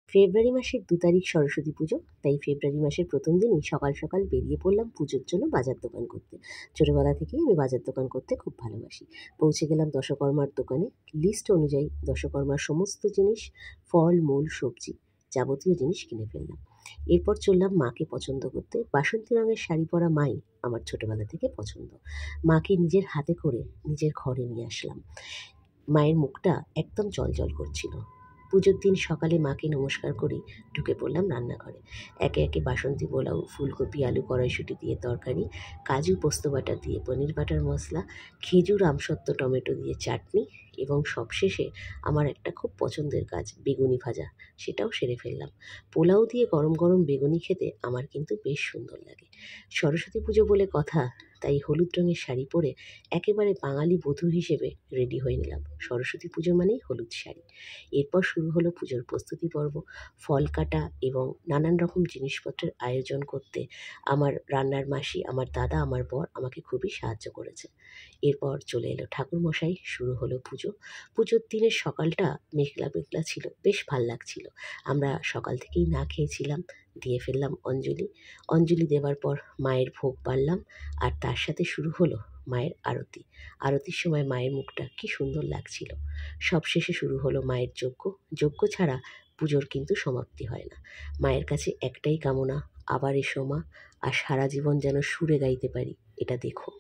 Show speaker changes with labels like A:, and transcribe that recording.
A: ফেব্রুয়ারি মাসের ২ তারিখ সরস্বতী পুজো। তাই ফেব্রুয়ারি মাসের ১ম দিনই সকাল সকাল বেরিয়ে পড়লাম পুজোর জন্য বাজার দোকান করতে। ছোটবেলা থেকেই আমি বাজার দোকান করতে খুব ভালোবাসি। পৌঁছে গেলাম দশকর্মার দোকানে। লিস্ট অনুযায়ী দশকর্মার সমস্ত জিনিস, ফল, মূল, সবজি, যাবতীয় জিনিস কিনে ফেললাম। এরপর চললাম মাকে পছন্দ করতে। বাসন্তী রঙের শাড়ি পরা মাই আমার ছোটবেলা থেকে পছন্দ। মাকে নিজের হাতে করে নিজের ঘরে নিয়ে আসলাম। মায়ের মুখটা একদম জ্বলজ্বল করছিল। পুজোর দিন সকালে মাকে নমস্কার করেই ঢুকে পড়লাম রান্নাঘরে। একে একে বাসন্তী পোলাও, ফুলকপি, আলু, কড়াইশুঁটি দিয়ে তরকারি, কাজু পোস্ত বাটা দিয়ে পনির বাটার মশলা, খেজুর, আমসত্ত্ব, টমেটো দিয়ে চাটনি এবং সবশেষে আমার একটা খুব পছন্দের কাজ বেগুনি ভাজা, সেটাও সেরে ফেললাম। পোলাও দিয়ে গরম গরম বেগুনি খেতে আমার কিন্তু বেশ সুন্দর লাগে। সরস্বতী পুজো বলে কথা, তাই হলুদ রঙের শাড়ি পরে একেবারে বাঙালি বধূ হিসেবে রেডি হয়ে নিলাম। সরস্বতী পুজো মানেই হলুদ শাড়ি। এরপর শুরু হলো পুজোর প্রস্তুতি পর্ব। ফল কাটা এবং নানান রকম জিনিসপত্রের আয়োজন করতে আমার রান্নার মাসি, আমার দাদা, আমার বর আমাকে খুবই সাহায্য করেছে। এরপর চলে এলো ঠাকুরমশাই, শুরু হলো পুজো। পুজোর দিনের সকালটা মেঘলা মেঘলা ছিল, বেশ ভাল লাগছিল। আমরা সকাল থেকেই না খেয়েছিলাম, দিয়ে ফেললাম অঞ্জলি। অঞ্জলি দেওয়ার পর মায়ের ভোগ বাড়লাম, আর তার সাথে শুরু হলো মায়ের আরতি। আরতির সময় মায়ের মুখটা কি সুন্দর লাগছিল। সবশেষে শুরু হলো মায়ের যজ্ঞ। যজ্ঞ ছাড়া পুজোর কিন্তু সমাপ্তি হয় না। মায়ের কাছে একটাই কামনা, আবার এসো মা, আর সারা জীবন যেন সুরে গাইতে পারি, এটা দেখো।